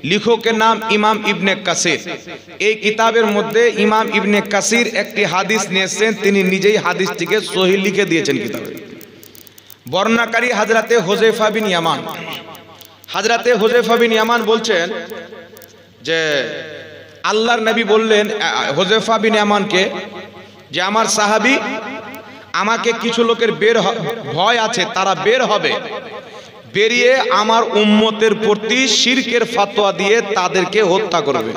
লেখকের নাম ইমাম ইবনে কাসির। এই কিতাবের মধ্যে ইমাম ইবনে কাসির একটি হাদিস নিয়েছেন, তিনি নিজেই হাদিসটিকে সহিহ লিখে দিয়েছেন কিতাবে। বর্ণনাকারী হযরতে হুযায়ফা বিন ইয়ামান। হযরতে হুযায়ফা বিন ইয়ামান বলছেন যে আল্লাহর নবী বললেন হুযায়ফা বিন ইয়ামানকে যে আমার সাহাবী, আমাকে কিছু লোকের ভয় আছে, তারা বের হবে, বেরিয়ে আমার উম্মতের প্রতি শিরকের ফতোয়া দিয়ে তাদেরকে হত্যা করবে।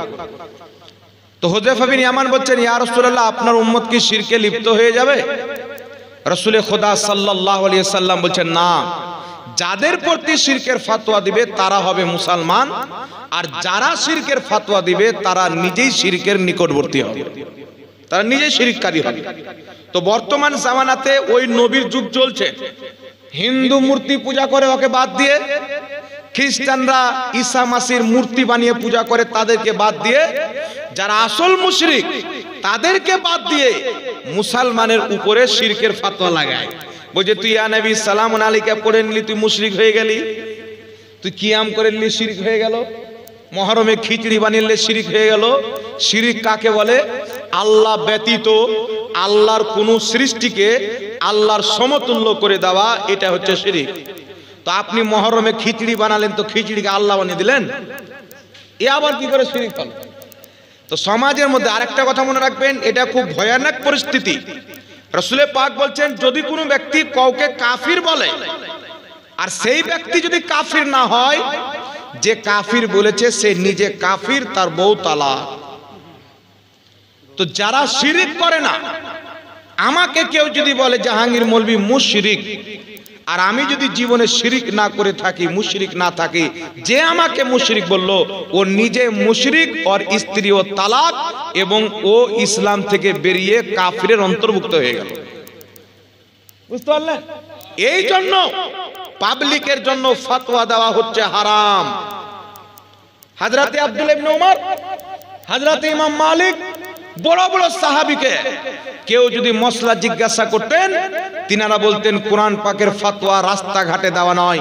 তো হুযায়ফা বিন ইয়ামান বলছেন, ইয়া রাসূলুল্লাহ, আপনার উম্মত কি শিরকে লিপ্ত হয়ে যাবে? রাসূল খোদা সাল্লাল্লাহু আলাইহি সাল্লাম বলছেন, না, যাদের প্রতি শিরকের ফতোয়া দিবে তারা হবে মুসলমান, আর যারা শিরকের ফতোয়া দিবে তারা নিজেই শিরকের নিকটবর্তী হবে, তারা নিজেই শিরককারী হবে। তো বর্তমান জামানাতে ওই নবীর যুগ চলছে, হিন্দু মূর্তি পূজা করে ওকে বাদ দিয়ে, খ্রিস্টানরা ঈসা মাসির মূর্তি বানিয়ে পূজা করে তাদেরকে বাদ দিয়ে, যারা আসল মুশরিক তাদেরকে বাদ দিয়ে মুসলমানের উপরে শিরকের ফতোয়া লাগায়। বলছে তুই ইয়া নবী সালামুন আলাইকা পড়ে নিলি, তুই মুশরিক হয়ে গেলি, তুই কিয়াম করে নিলি, শিরক হয়ে গেল, মহরমে খিচড়ি বানিয়ে শিরক হয়ে গেল। শিরক কাকে বলে? আল্লাহ ব্যতীত আল্লাহর কোন সৃষ্টিকে আল্লাহর সমতুল্য করে দেওয়া, এটা হচ্ছে শিরক। তো আপনি মহরমে খিচড়ি বানালেন, তো খিচড়িকে আল্লাহ বানিয়ে দিলেন, এ আবার কি করে শিরক হলো? তো সমাজের মধ্যে আরেকটা কথা মনে রাখবেন, এটা খুব ভয়ানক পরিস্থিতি। রাসূল পাক বলছেন, যদি কোনো ব্যক্তি কাউকে কাফির বলে, আর সেই ব্যক্তি যদি কাফির না হয়, যে কাফির বলেছে সে নিজে কাফির, তার বউ তালাক। তো যারা শিরক করে না, আমাকে কেউ যদি বলে জাহাঙ্গীর মৌলভী মুশরিক, আর আমি যদি জীবনে শিরক না করে থাকি, মুশরিক না থাকি, যে আমাকে মুশরিক বলল ও নিজে মুশরিক, ওর স্ত্রীও তালাক, এবং ও ইসলাম থেকে বেরিয়ে কাফিরের অন্তর্ভুক্ত হয়ে গেল। বুঝতে পারলেন? এই জন্য পাবলিকের জন্য ফতোয়া দেওয়া হচ্ছে হারাম। হযরতে আব্দুল্লাহ ইবনে উমর, হযরতে ইমাম মালিক, বড় বড় সাহাবীকে কেউ যদি মশলা জিজ্ঞাসা করতেন, তিনারা বলতেন কোরআন পাকের ফতোয়া রাস্তাঘাটে দেওয়া নয়,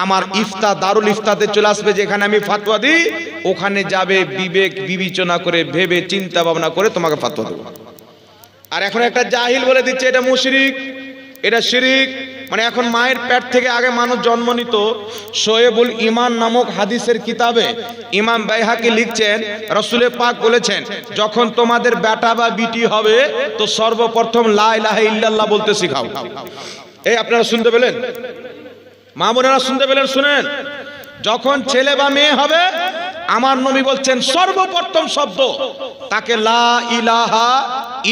আমার ইফতা দারুল ইফতাতে চলে আসবে, যেখানে আমি ফতোয়া দিই ওখানে যাবে, বিবেক বিবেচনা করে ভেবে চিন্তা ভাবনা করে তোমাকে ফতোয়া দেব। আর এখন একটা জাহিল বলে দিচ্ছে এটা মুশরিক, এটা শিরিক। মানে এখন মায়ের পেট থেকে আগে মানুষ জন্ম নিত। শোয়েবুল ঈমান নামক হাদিসের কিতাবে ইমাম বাইহাকি লিখছেন, রাসূল পাক বলেছেন, যখন তোমাদের বেটা বা বিটি হবে তো সর্বপ্রথম লা ইলাহা ইল্লাল্লাহ বলতে শিখাও। এই আপনারা শুনতে পেলেন? মা বোনেরা শুনতে পেলেন? শুনেন, যখন ছেলে বা মেয়ে হবে, আমার নবী বলছেন সর্বপ্রথম শব্দ তাকে লা ইলাহা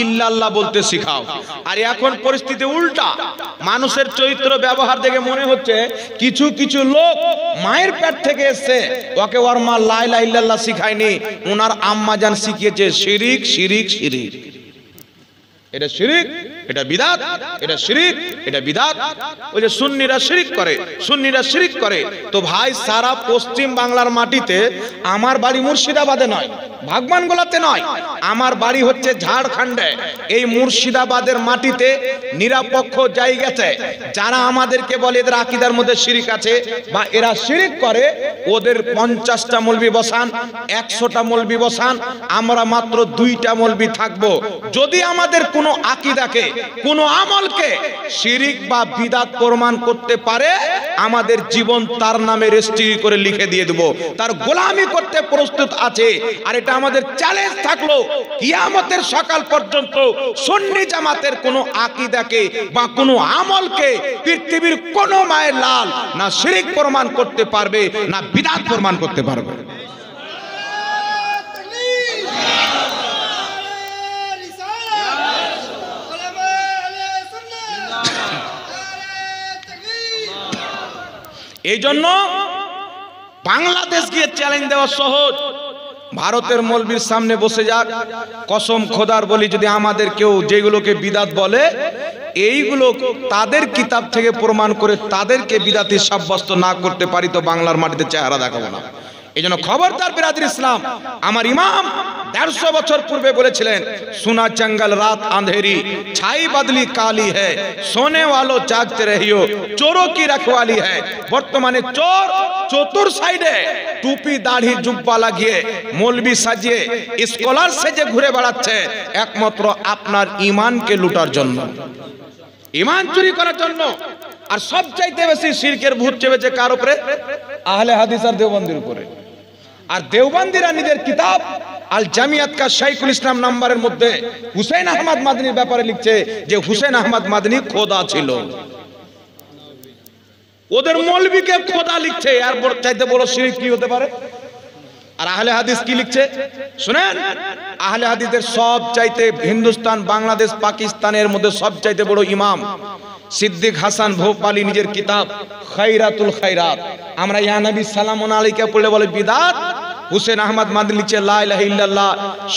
ইল্লাল্লাহ বলতে শিখাও। আর এখন পরিস্থিতি উল্টা, মানুষের চরিত্র ব্যবহার দেখে মনে হচ্ছে কিছু কিছু লোক মায়ের পেট থেকে এসেছে, ওকে ওর মা লা ইলাহা ইল্লাল্লাহ শিখায়নি, ওনার আম্মা জান শিখিয়েছে শিরিক শিরিক শিরিক। এটা শিরিক, এটা বিদআত, এটা শিরিক, এটা বিদআত। ওই যে সুন্নিরা শিরিক করে, সুন্নিরা শিরিক করে। তো ভাই, সারা পশ্চিম বাংলার মাটিতে, আমার বাড়ি মুর্শিদাবাদে নয়, ভাগবানগোলাতে নয়, আমার বাড়ি হচ্ছে ঝাড়খণ্ডে। এই মুর্শিদাবাদের মাটিতে নিরপেক্ষ জায়গাতে যারা আমাদেরকে বলে এদের আকীদার মধ্যে শিরিক আছে বা এরা শিরিক করে, ওদের 50টা মৌলবি বসান, 100টা মৌলবি বসান, আমরা মাত্র 2টা মৌলবি থাকবো। যদি আমাদের কোনো আকীদাকে, কোনো আমলকে শিরিক বা বিদআত প্রমাণ করতে পারে, আমাদের জীবন তার নামে রেজিস্ট্রি করে লিখে দিয়ে দেব, তার গোলামি করতে প্রস্তুত আছে। আর এটা আমাদের চ্যালেঞ্জ থাকলো, কিয়ামতের সকাল পর্যন্ত সুন্নি জামাতের কোনো আকীদাকে বা কোনো আমলকে পৃথিবীর কোনো মায়ের লাল না শিরিক প্রমাণ করতে পারবে, না বিদআত প্রমাণ করতে পারবে। এই জন্য বাংলাদেশ গিয়ে চ্যালেঞ্জ দেওয়া সহজ। ভারতের মৌলবীর সামনে বসে যাক, কসম খোদার বলি, যদি আমাদের কেউ যেগুলোকে বিদআত বলে, এইগুলো তাদের কিতাব থেকে প্রমাণ করে তাদেরকে বিদআতি সাব্যস্ত না করতে পারি, তো বাংলার মাটিতে চেহারা দেখাবো না। এই জন্য খবরদার বিরাদর ইসলাম, আমার ইমাম 150 বছর পূর্বে বলেছিলেন, সোনা জঙ্গল রাত আঁধেরি ছাই বদলি কালি হ্যায়, সোনে ওয়ালো জাগতে রহিও চোরো কি রখওয়ালি হ্যায়। বর্তমানে চোর চতুর সাইডে টুপি দাড়ি জুব্বা লাগিয়ে মৌলবি সাজিয়ে স্কলার সেজে ঘুরে বেড়াচ্ছে, একমাত্র আপনার ঈমানকে লুটার জন্য, ঈমান চুরি করার জন্য। আর সবচাইতে বেশি শিরকের ভূত চেপেছে কার উপরে? আহলে হাদিস আর দেওবন্দির উপরে। আর দেওবন্দিরা নিজের কিতাব আল জামিয়াত কা শাইখুল ইসলাম নাম্বারের মধ্যে হুসেন আহমদ মাদনীর ব্যাপারে লিখছে যে হুসেন আহমদ মাদনী খোদা ছিল। ওদের মৌলবীকে খোদা লিখছে, আর চাইতে বড় শিরক কি হতে পারে? আর আহলে হাদিস কি লিখছে শুনেন, আহলে হাদিসের সব চাইতে হিন্দুস্তান, বাংলাদেশ, পাকিস্তানের মধ্যে সব চাইতে বড় ইমাম সিদ্দিক হাসান ভোপালী নিজের কিতাব খায়রাতুল খায়রাত, আমরা ইয়া নবী সালামুন আলাইকা পড়লে বলে বিদাত। হুসেন আহমদ মাদনী লিখছে লা ইলাহা ইল্লাল্লাহ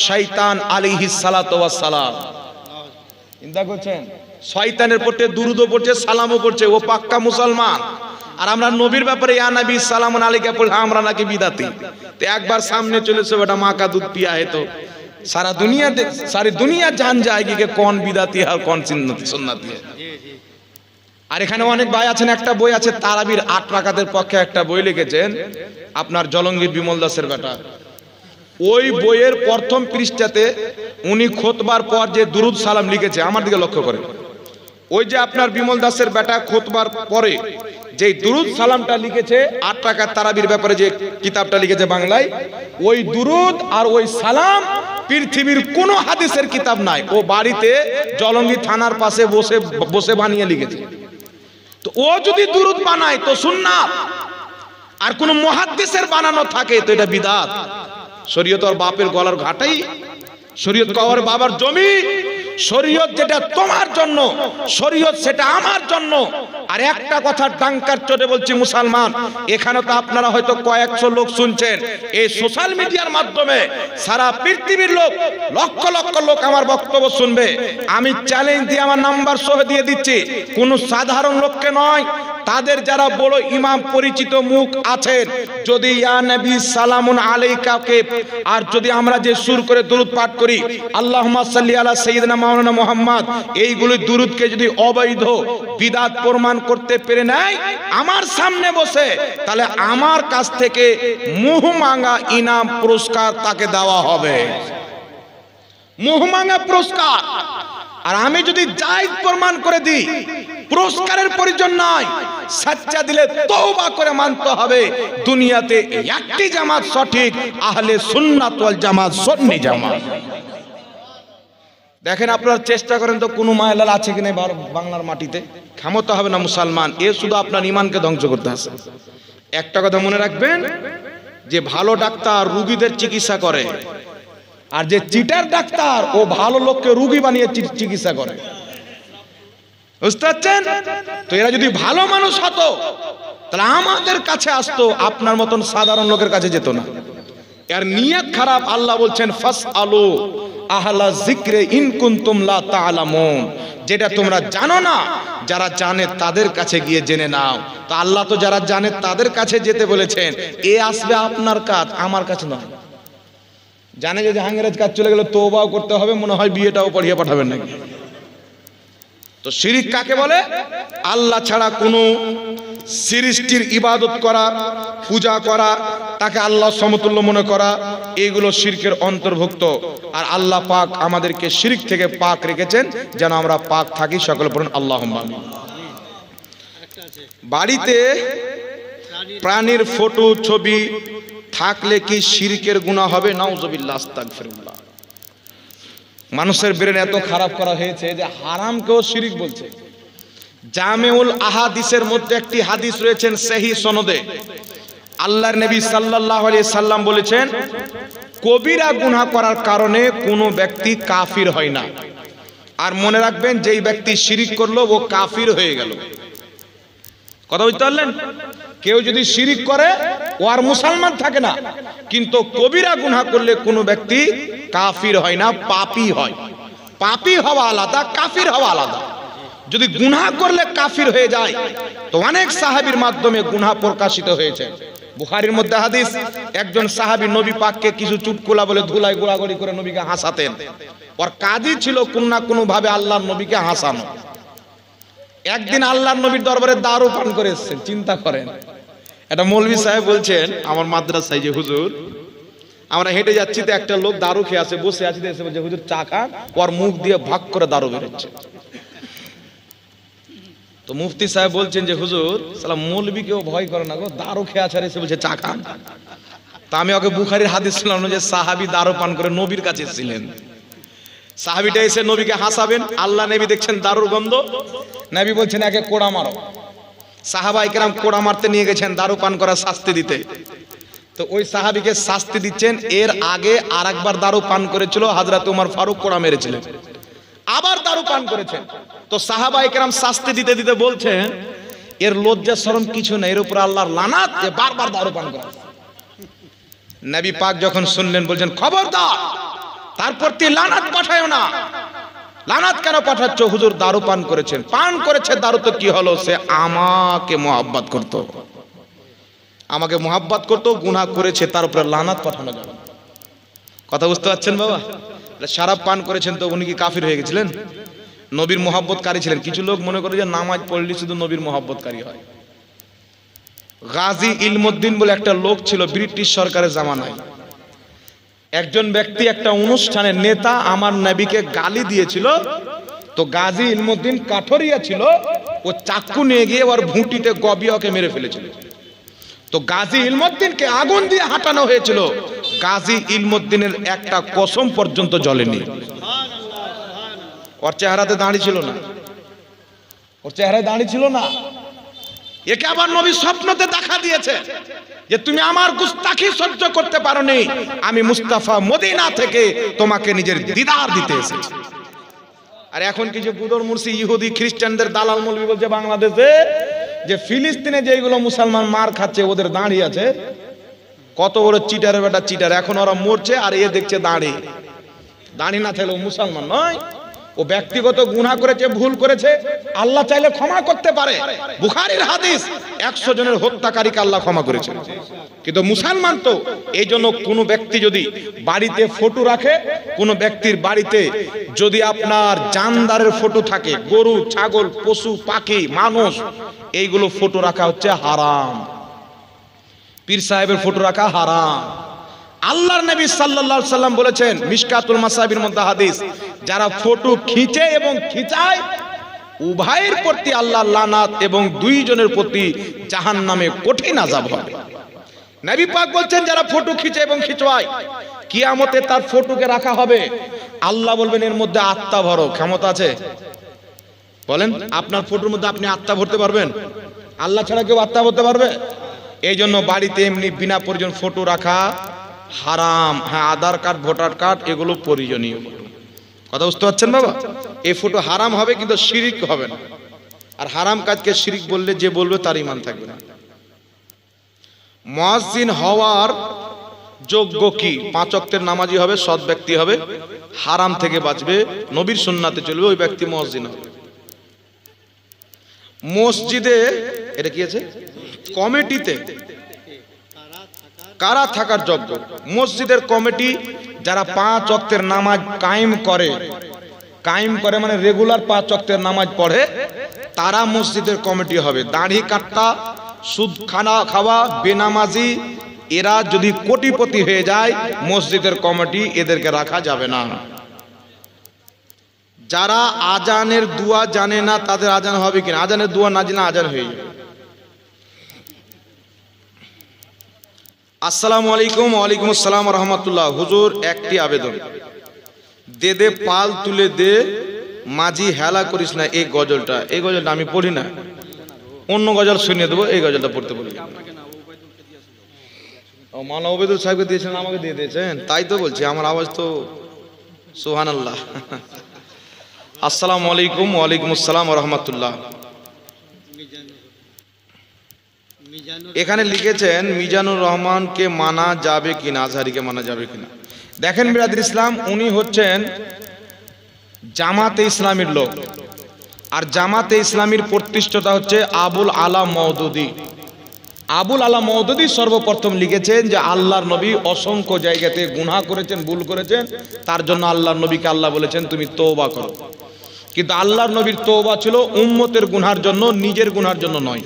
শয়তান আলাইহিস সালাতু ওয়াস সালাম। চিন্তা করছেন, শয়তানের পড়তে দুরুদও পড়ছে, সালামও পড়ছে, ও পাক্কা মুসলমান। আর আমরা নবীর ব্যাপারে ইয়া নবী সালামুন আলাইকা পড়লে আমরা নাকি বিদাতি। তো একবার সামনে চলেছে বেটা মা কা দুধ পিয়া है तो सारी दुनिया जान जाएगी कि कौन बिदाती है और कौन सुन्नती है। আর এখানে অনেক ভাই আছেন, একটা বই আছে তারাবির 8 রাকাতের পক্ষে একটা বই লিখেছেন আপনার জলঙ্গির বিমল দাসের বেটা। ওই বইয়ের প্রথম পৃষ্ঠাতে উনি খুতবার পর যে দুরুদ সালাম লিখেছে, আমার দিকে লক্ষ্য করেন, ওই যে আপনার বিমল দাসের বেটা খুতবার পরে যে দুরুদ সালামটা লিখেছে 8 রাকাত তারাবির ব্যাপারে যে কিতাবটা লিখেছে বাংলায়, ওই দুরুদ আর ওই সালাম পৃথিবীর কোন হাদিসের কিতাব নাই। ও বাড়িতে জলঙ্গি থানার পাশে বসে বসে বানিয়ে লিখেছে। তো ও যদি দুরুদ বানায় তো সুন্নাত, আর কোন মুহাদ্দিসের বানানো থাকে তো এটা বিদআত। শরীয়ত আর বাপের গলার ঘাটাই, শরীয়ত কওয়ার বাবার জমি, শরীয়ত যেটা তোমার জন্য, শরীয়ত সেটা আমার জন্য। আর একটা কথা ডাঙ্কার চোটে বলছি মুসলমান, এখানে তো আপনারা হয়তো কয়েকশো লোক শুনছেন, এই সোশ্যাল মিডিয়ার মাধ্যমে সারা পৃথিবীর লোক, লক্ষ লক্ষ লোক আমার বক্তব্য শুনবে। আমি চ্যালেঞ্জ দিয়ে আমার নাম্বার সহ দিয়ে দিচ্ছি, কোন সাধারণ লোককে নয়, তাদের যারা বড় ইমাম পরিচিত মুখ আছেন, যদি ইয়া নবী সালামুন আলাইকাকে আর যদি আমরা যে সুর করে দুরূদ পাঠ করি আল্লাহুম্মা সাল্লি আলা সাইয়্যিদিনা মাওলানা মুহাম্মদ, এইগুলো দুরূদকে যদি অবৈধ বিদআত প্রমাণ করতে পেরে নেয় আমার সামনে বসে, তাহলে আমার কাছ থেকে মুহমাঙ্গা ইনাম পুরস্কার তাকে দেওয়া হবে, মুহমাঙ্গা পুরস্কার। আর আমি যদি জায়েজ প্রমাণ করে দিই, পুরস্কারের প্রয়োজন নয়, সাচ্চা দিলে তওবা করে মানতে হবে দুনিয়াতে একটি জামাত সঠিক, আহলে সুন্নাত ওয়াল জামাত, সুন্নি জামাত। দেখেন আপনারা চেষ্টা করেন তো কোনো মায়ালাল আছে কিনা বাংলার মাটিতে, ক্ষমতা হবে না মুসলমান, এ শুধু আপনার ঈমানকে ধ্বংস করতে আসে। একটা কথা মনে রাখবেন, যে ভালো ডাক্তার রোগীদের চিকিৎসা করে, আর যে চিটার ডাক্তার ও ভালো লোককে রোগী বানিয়ে চিকিৎসা করে। বুঝতে পারছেন? তো এরা যদি ভালো মানুষ হতো তাহলে আমাদের কাছে আসতো, আপনার মতন সাধারণ লোকের কাছে যেত না। এর নিয়ত খারাপ। আল্লাহ বলছেন ফাসআলু আহলা যিকরি ইন কুনতুম লা তা'লামুন, যেটা তোমরা জানো না, যারা জানে তাদের কাছে গিয়ে জেনে নাও। তো আল্লাহ তো যারা জানে তাদের কাছে যেতে বলেছেন, এ আসবে আপনার কাজ, আমার কাছে নয়। জানে যে জাহাঙ্গীরের কাজ চলে গেল, তওবাও করতে হবে, মনে হয় বিয়েটাও পড়িয়ে পাঠাবেন নাকি। তো শিরিক কাকে বলে? আল্লাহ ছাড়া কোনো সৃষ্টির ইবাদত করা, পূজা করা, তাকে আল্লাহ সমতুল্য মনে করা, এইগুলো শিরকের অন্তর্ভুক্ত। আর আল্লাহ পাক আমাদেরকে শিরক থেকে পাক রেখেছেন, যেন আমরা পাক থাকি। সকলে পড়ুন আল্লাহুম্মা আমিন। বাড়িতে প্রাণীর ফটো ছবি থাকলে কি শিরকের গুনাহ হবে? নাউজুবিল্লাহ, আস্তাগফিরুল্লাহ। মানুষের ব্রেন এত খারাপ করা হয়েছে যে হারামকেও শিরক বলছে। জামেউল আহাদিসের মধ্যে একটি হাদিস রয়েছেন সহিহ সনদে, আল্লাহর নবী সাল্লাল্লাহু আলাইহি সাল্লাম বলেছেন, কবিরা গুনাহ করার কারণে কোনো ব্যক্তি কাফির হয় না। আর মনে রাখবেন, যেই ব্যক্তি শিরক করলো ও কাফির হয়ে গেল। কথা বুঝতে পারলেন? কেউ যদি শিরক করে ও আর মুসলমান থাকে না, কিন্তু কবিরা গুনাহ করলে কোনো ব্যক্তি কাফির হয় না, পাপী হয়। পাপী হওয়া আলাদা, কাফির হওয়া আলাদা। যদি গুনাহ করলে কাফির হয়ে যায়, তো অনেক সাহাবীর মাধ্যমে গুনাহ প্রকাশিত হয়েছে। বুখারীর মধ্যে হাদিস, একজন সাহাবী নবী পাককে কিছু চুটকুলা বলে ধুলায় গোড়াগড়ি করে নবীকে হাসাতেন। ওর কাজই ছিল কোনো না কোনো ভাবে আল্লাহর নবীকে হাসানো। একদিন আল্লাহর নবীর দরবারে দারু পান করে এসেছেন, চিন্তা করেন। একটা মৌলভী সাহেব বলছেন আমার মাদ্রাসায় যে হুজুর, আমরা হেঁটে যাচ্ছি তো একটা লোক দারু খেয়ে আছে, বসে আছে, এসে বলছে হুজুর চা খান, ওর মুখ দিয়ে ভাগ করে দারু বেরোচ্ছে। তো মুফতি সাহেব বলছেন যে হুজুর সালা মৌলভীকেও ভয় করে না গো, দারু খেয়ে আছে, এসে বলছে চা খান। তা আমি ওকে বুখারীর হাদিস শুনলাম যে সাহাবী দারু পান করে নবীর কাছে ছিলেন। সাহাবীটা এসে নবীকে হাসাবেন, আল্লাহ নবী দেখছেন দারুর গন্ধ, নবী বলছেন একে কোড়া মারো। সাহাবায়ে কেরাম কোড়া মারতে নিয়ে গেছেন দারু পান করার শাস্তি দিতে। তো ওই সাহাবীকে শাস্তি দিচ্ছেন, এর আগে আরেকবার দারু পান করেছিল, হযরত ওমর ফারুক কোড়া মেরেছিলেন, আবার দারু পান করেছেন। তো সাহাবায়ে কেরাম শাস্তি দিতে দিতে বলছেন এর লজ্জা শরম কিছু নেই, এর উপর আল্লাহর লানাত যে বারবার দারু পান করে। নবী পাক যখন শুনলেন বলছেন খবরদার, তারপর তুই লানাত পাঠায়ো না। লানাত কেন পাঠাচ্ছ? হুজুর দারু পান করেছেন, পান করেছে দারু তো কি হলো, সে আমাকে মোহাব্বত করতো, আমাকে মোহাব্বত করতো, গুনাহ করেছে, তার উপরে লানাত পাঠানো যাবে। কথা বুঝতে পারছেন বাবা? শরাব পান করেছেন তো উনি কি কাফির হয়ে গেছিলেন? নবীর মোহাব্বতকারী ছিলেন। কিছু লোক মনে করে যে নামাজ পড়লে শুধু নবীর মোহাব্বতকারী হয়। গাজী ইলমুদ্দিন বলে একটা লোক ছিল ব্রিটিশ সরকারের জামানায়। একজন ব্যক্তি একটা অনুষ্ঠানের নেতা আমার নবীকে গালি দিয়েছিল, তো গাজী ইলমুদ্দিন কাঠরিয়া ছিল, ও চাকু নিয়ে গিয়ে ওর ভুঁটিতে গবিয়াকে মেরে ফেলেছিল। তো গাজী ইলমুদ্দিনকে আগুন দিয়ে হাঁটানো হয়েছিল, গাজী ইলমুদ্দিনের একটা কসম পর্যন্ত জ্বলেনি। ওর চেহারাতে দাঁড়ি ছিল না, ওর চেহারায় দাঁড়ি ছিল না। একে আবার নবী স্বপ্নতে দেখা দিয়েছে যে তুমি আমার গুস্তাখি সহ্য করতে পারোনি, আমি মুস্তাফা মদিনা থেকে তোমাকে নিজের দিদার দিতে এসেছি। আর এখন কিছু বুদর মুর্শি ইহুদি খ্রিস্টানদের দালাল মৌলবি বলছে বাংলাদেশে যে ফিলিস্তিনে যেগুলো মুসলমান মার খাচ্ছে ওদের দাঁড়ি আছে, কত বড় চিটারের বেটা চিটার, এখন ওরা মরছে আর এ দেখছে দাঁড়ি। দাঁড়ি না থাকলেও মুসলমান নয়, ও ব্যক্তিগত গুনাহ করেছে, ভুল করেছে, আল্লাহ চাইলে ক্ষমা করতে পারে। বুখারীর হাদিস 100 জনের হত্যাকারীকে আল্লাহ ক্ষমা করেছেন, কিন্তু মুসলমান তো। এই জন্য কোনো ব্যক্তি যদি বাড়িতে ফটো রাখে, কোনো ব্যক্তির বাড়িতে যদি আপনার জানদারের ফটো থাকে, গরু ছাগল পশু পাখি মানুষ, এইগুলো ফটো রাখা হচ্ছে হারাম। পীর সাহেবের ফটো রাখা হারাম। আল্লাহর নবী সাল্লাল্লাহু আলাইহি সাল্লাম বলেছেন মিশকাতুল মাসাবির মধ্যে হাদিস, যারা ফটো খিঁচে এবং খিচায় উভয়ের প্রতি আল্লাহর লানাত এবং দুইজনের প্রতি জাহান্নামে কঠিন আযাব হবে। নবী পাক বলছেন যারা ফটো খিঁচে এবং খিচওয়ায়, কিয়ামতে তার ফটোকে রাখা হবে, আল্লাহ বলবেন এর মধ্যে আত্মা ভরো। ক্ষমতা আছে? বলেন, আপনার ফটোর মধ্যে আপনি আত্মা ভরতে পারবেন? আল্লাহ ছাড়া কেউ আত্মা ভরতে পারবে? এই জন্য বাড়িতে এমনি বিনা প্রয়োজন ফটো রাখা হারাম। হ্যাঁ, আধার কার্ড ভোটার কার্ড এগুলো প্রয়োজনীয়। কথা বুঝতে পারছেন বাবা? এই ফটো হারাম হবে কিন্তু শিরিক হবে না। আর হারাম কাজকে শিরিক বললে যে বলবে তার ঈমান থাকবে না। মুয়াজ্জিন হওয়ার যোগ্য কি? 5 ওয়াক্তের নামাজি হবে, সৎ ব্যক্তি হবে, হারাম থেকে বাঁচবে, নবীর সুন্নাতে চলবে, ওই ব্যক্তি মুয়াজ্জিন হবে। মসজিদে এটা কি আছে? কমিটিতে কারা থাকার যোগ্য? মসজিদের কমিটি যারা 5 ওয়াক্তের নামাজ কায়েম করে মানে রেগুলার 5 ওয়াক্তের নামাজ পড়ে, তারা মসজিদের কমিটি হবে। দাড়ি কাট্টা, সুদ খাওয়া, বেনামাজি, এরা যদি কোটিপতি হয়ে যায় মসজিদের কমিটি এদেরকে রাখা যাবে না। যারা আজানের দোয়া জানে না তাদের আজান হবে কিনা? আজানের দোয়া না জানলে আজান হয়ে যাবে। আসসালামু আলাইকুম। ওয়ালাইকুম আসসালাম রহমতুল্লাহ। হুজুর একটি আবেদন, দে দে পাল তুলে দে মাঝি হেলা করিস না, এই গজলটা আমি পড়ি না, অন্য গজল শুনিয়ে দেবো, এই গজলটা পড়তে বলি। মাওলানা ওবেদুল সাহেবকে দিয়েছেন, আমাকে দিয়ে দিয়েছেন, তাই তো বলছি, আমার আওয়াজ তো সুবহানাল্লাহ। আসসালামু আলাইকুম। ওয়ালাইকুম আসসালাম রহমতুল্লাহ। এখানে লিখেছেন মিজানুর রহমানকে মানা যাবে কিনা, আজহারিকে মানা যাবে কিনা। দেখেন বিরাদর ইসলাম, উনি হচ্ছেন জামাতে ইসলামীর লোক, আর জামাতে ইসলামীর প্রতিষ্ঠাতা হচ্ছে আবুল আলা মওদুদি। আবুল আলা মওদুদী সর্বপ্রথম লিখেছেন যে আল্লাহর নবী অসংখ্য জায়গাতে গুনাহ করেছেন, ভুল করেছেন, তার জন্য আল্লাহর নবীকে আল্লাহ বলেছেন তুমি তওবা করো। কিন্তু আল্লাহর নবীর তওবা ছিল উম্মতের গুনার জন্য, নিজের গুনার জন্য নয়।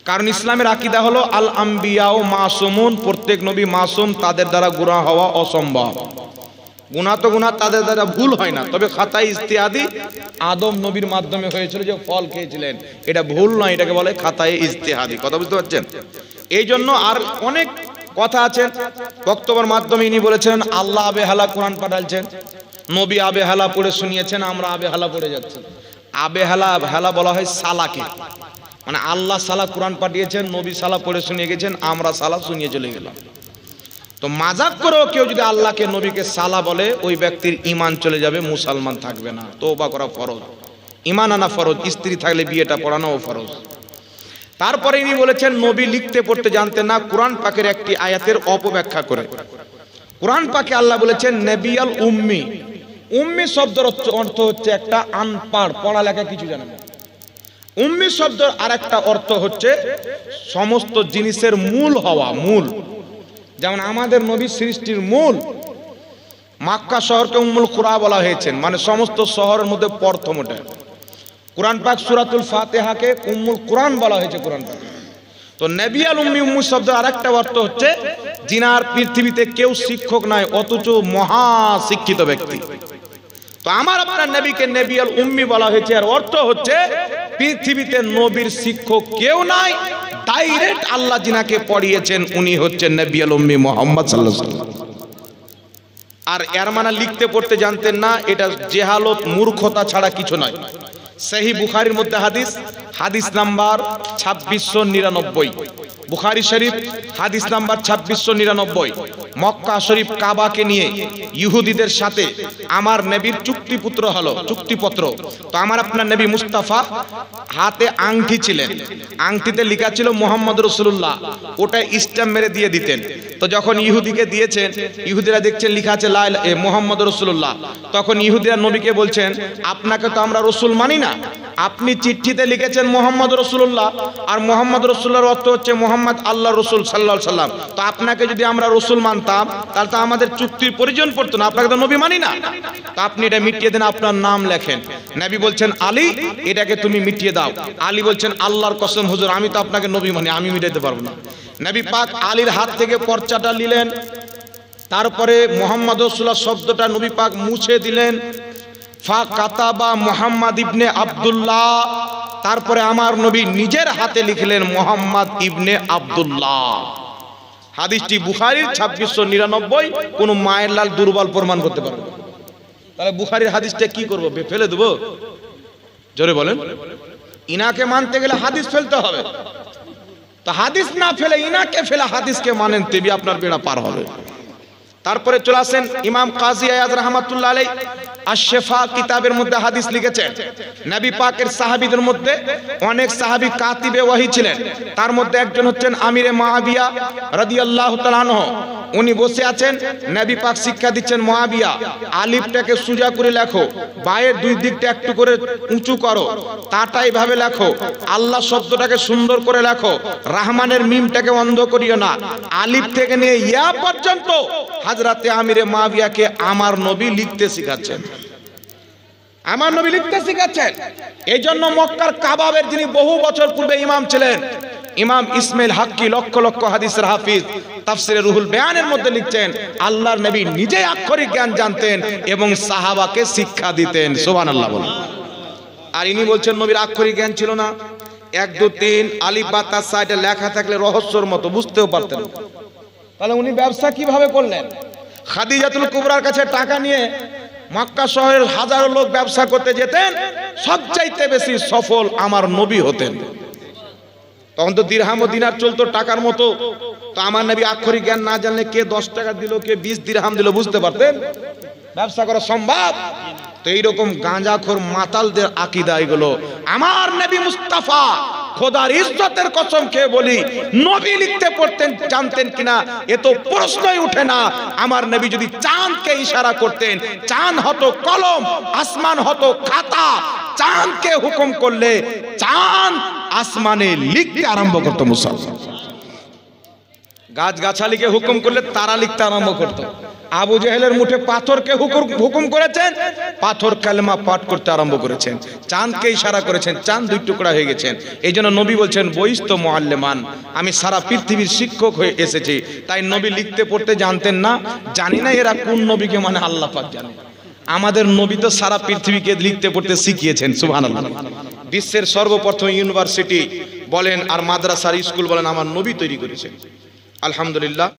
কারণ ইসলামের আকীদা হলো আল আম্বিয়া ও মাসুমুন, প্রত্যেক নবী মাসুম, তাদের দ্বারা গুনাহ হওয়া অসম্ভব। গুনাহ তো গুনাহ, তাদের দ্বারা ভুল হয় না, তবে খাতা ইজতিহাদি আদম নবীর মাধ্যমে হয়েছিল যে ফল খেয়েছিলেন, এটা ভুল নয়, এটাকে বলে খাতায়ে ইজতিহাদি। কথা বুঝতে পারছেন? এই জন্য আর অনেক কথা আছে বক্তব্যের মাধ্যমে ইনি বলেছেন আল্লাহ আবেহালা কোরআন পাঠালছেন, নবী আবেহালা পড়ে শুনিয়েছেন, আমরা আবেহালা পড়ে যাচ্ছি। আবেহালা বলা হয় সালাকে, মানে আল্লাহ সালা কোরআন পাঠিয়েছেন, নবী সালা পড়ে শুনিয়ে গেছেন, আমরা সালা শুনিয়ে চলে গেলাম। তো মাজাক করেও কেউ যদি আল্লাহকে নবীকে সালা বলে, ওই ব্যক্তির ঈমান চলে যাবে, মুসলমান থাকবে না। তওবা করা ফরজ, ঈমান আনা ফরজ, স্ত্রী থাকলে বিয়েটা পড়ানোও ফরজ। তারপরে ইনি বলেছেন নবী লিখতে পড়তে জানতেন না, কোরআন পাকের একটি আয়াতের অপব্যাখ্যা করে। কোরআন পাকে আল্লাহ বলেছেন নবিয়াল উম্মি। উম্মি শব্দের অর্থ হচ্ছে একটা আনপাড়, পড়ালেখা কিছু জানে না। উম্মি শব্দের আরেকটা অর্থ হচ্ছে সমস্ত জিনিসের মূল হওয়া, মূল। যেমন আমাদের নবী সৃষ্টির মূল। মক্কা শহরকে উম্মুল কুরা বলা হয়েছে, মানে সমস্ত শহরের মধ্যে প্রথম ওটা। কোরআন পাক সূরাতুল ফাতিহাকে উম্মুল কুরআন বলা হয়েছে কোরআন পাক। তো নবিয়াল উম্মি, উম্মু শব্দের আরেকটা অর্থ হচ্ছে যিনার পৃথিবীতে কেউ শিক্ষক নাই অথচ মহা শিক্ষিত ব্যক্তি। তো আমার আপনার নবীকে নবিয়াল উম্মি বলা হয়েছে, আর অর্থ হচ্ছে পৃথিবীতে নবীর শিক্ষক কেউ নাই, ডাইরেক্ট আল্লাহ যিনাকে পড়িয়েছেন উনি হচ্ছেন নবিয়াল উম্মি মুহাম্মদ সাল্লাল্লাহু আলাইহি ওয়াসাল্লাম। আর এর মানে লিখতে পড়তে জানতেন না, এটা জেহালত, মূর্খতা ছাড়া কিছু নয়। সহিহ বুখারীর মধ্যে হাদিস নাম্বার 2699, বুখারী শরীফ হাদিস নাম্বার 2699। মক্কা শরীফ কাবাকে নিয়ে ইহুদিদের সাথে আমার নবীর চুক্তিপত্র হলো, চুক্তিপত্র। তো আমার আপনার নবী মুস্তাফা হাতে আংটি ছিলেন, আংটিতে লেখা ছিল মুহাম্মদ রাসূলুল্লাহ, ওটা স্ট্যাম্প মেরে দিয়ে দিতেন। তো যখন ইহুদিকে দিয়েছেন, ইহুদিরা দেখছেন লেখা আছে মুহাম্মদ রাসূলুল্লাহ, তখন ইহুদিরা নবীকে বলছেন আপনাকে তো আমরা রসুল মানি না, আপনি চিঠিতে লিখেছেন মুহাম্মদ রাসূলুল্লাহ, আর মুহাম্মদ রাসূলুল্লাহর অর্থ হচ্ছে মুহাম্মদ আল্লাহ রসুল সাল্লাল্লাহু আলাইহি ওয়াসাল্লাম। তো আপনাকে যদি আমরা রসুল মানতাম তাহলে তো আমাদের চুক্তির প্রয়োজন পড়তো না, আপনাকে তো নবী মানি না। তো আপনি এটা মিটিয়ে দেন, আপনার নাম লেখেন। নবী বলছেন আলী, এটাকে তুমি মিটিয়ে দাও। আলী বলছেন আল্লাহর কসম হুজুর, আমি তো আপনাকে নবী মানি, আমি মিটাতে পারবো না। নবী পাক আলীর হাত থেকে পর্চাটা নিলেন, তারপরে মুহাম্মদ রাসূলুল্লাহ শব্দটা নবী পাক মুছে দিলেন। ফা কাতাবা মুহাম্মদ ইবনে আব্দুল্লাহ, তারপরে আমার নবী নিজের হাতে লিখলেন মুহাম্মদ ইবনে আব্দুল্লাহ। হাদিসটি বুখারীর 2699, কোন মায়ের লাল দুর্বল প্রমাণ করতে পারবে না। তাহলে বুখারীর হাদিসটা কি করব, ফেলে দেব? জোরে বলেন। ইনাকে মানতে গেলে হাদিস ফেলতে হবে, তো হাদিস না ফেলে ইনাকে ফেলে হাদিসকে মানেন, তেবি আপনার বেড়া পার হবে। তারপরে চলে আসেন ইমাম কাজী আয়াজ রাহমাতুল্লাহ আলাইহি আশ-শিফা কিতাবের মধ্যে হাদিস লিখেছেন। নবী পাকের সাহাবীদের মধ্যে অনেক সাহাবী কাতিবে ওয়াহি ছিলেন, তার মধ্যে একজন হচ্ছেন আমিরে মুআবিয়া রাদিয়াল্লাহু তাআলা আনহু। উনি বসে আছেন, নবী পাক শিক্ষা দিচ্ছেন মুআবিয়া আলিফটাকে সোজা করে লেখো, বায়ের দুই দিকটা একটু করে উঁচু করো, তাটা এইভাবে লেখো, আল্লাহ শব্দটাকে সুন্দর করে লেখো, রহমানের মিমটাকে অন্ধ করিও না। আলিফ থেকে নিয়ে ইয়া পর্যন্ত হযরতে আমিরে মুআবিয়াকে আমার নবী লিখতে শিখাচ্ছেন, আমার নবী লিখতে শিখাচ্ছেন। এই জন্য মক্কার কাবাবের যিনি বহু বছর পূর্বে ইমাম ছিলেন, ইমাম ইসমাইল হাক্কি, লক্ষ লক্ষ হাদিসের হাফিজ, তাফসিরে রুহুল বয়ানের মধ্যে লিখছেন আল্লাহর নবী নিজে আক্ষরিক জ্ঞান জানতেন এবং সাহাবাকে শিক্ষা দিতেন। সুবহানাল্লাহ বলেন। আর ইনি বলছেন নবীর আক্ষরিক জ্ঞান ছিল না, 1 2 3 আলিফ বা তার সাইডে লেখা থাকলে রহস্যর মতো বুঝতেও পারতেন। তাহলে উনি ব্যবসা কিভাবে করলেন? খাদিজাতুল কুবরার কাছে টাকা নিয়ে মক্কা শহরের হাজারো লোক ব্যবসা করতে যেতেন, সবচাইতে বেশি সফল আমার নবী হতেন। তখন তো দিরহাম ও দিনার চলতো টাকার মতো। তো আমার নবী আক্ষরিক জ্ঞান না জানলে কে 10 টাকা দিল, কে 20 দিরহাম দিল বুঝতে পারতেন? ব্যবসা করা সম্ভব? তো এইরকম গাঁজাখোর মাতালদের আকীদা এগুলো। আমার নবী মুস্তাফা খোদার ইজ্জতের কসম খেয়ে বলি, নবী লিখতে পড়তেন জানতেন কিনা এ তো প্রশ্নই উঠে না। আমার নবী যদি চাঁদকে ইশারা করতেন, চাঁদ হতো কলম, আসমান হতো খাতা। চাঁদকে হুকুম করলে চাঁদ আসমানে লিখতে আরম্ভ করতো মুসলমান। গাছগাছালিকে হুকুম করলে তারা লিখতে আরম্ভ করতো। আবু জেহেলের মুঠে পাথরকে হুকুম করেছেন, পাথর কালেমা পাঠ করতে আরম্ভ করেছেন। চাঁদকে ইশারা করেছেন, চাঁদ দুই টুকরা হয়ে গেছেন। এই জন্য নবী বলছেন বইস্ত মুআল্লিমান, আমি সারা পৃথিবীর শিক্ষক হয়ে এসেছি। তাই নবী লিখতে পড়তে জানতেন না। জানি না এরা কোন নবীকে মানে আল্লাহ পাক জানে। আমাদের নবী তো সারা পৃথিবীকে লিখতে পড়তে শিখিয়েছেন। সুবহানাল্লাহ। বিশ্বের সর্বপ্রথম ইউনিভার্সিটি বলেন আর মাদ্রাসার স্কুল বলেন আমার নবী তৈরি করেছেন। আলহামদুলিল্লাহ।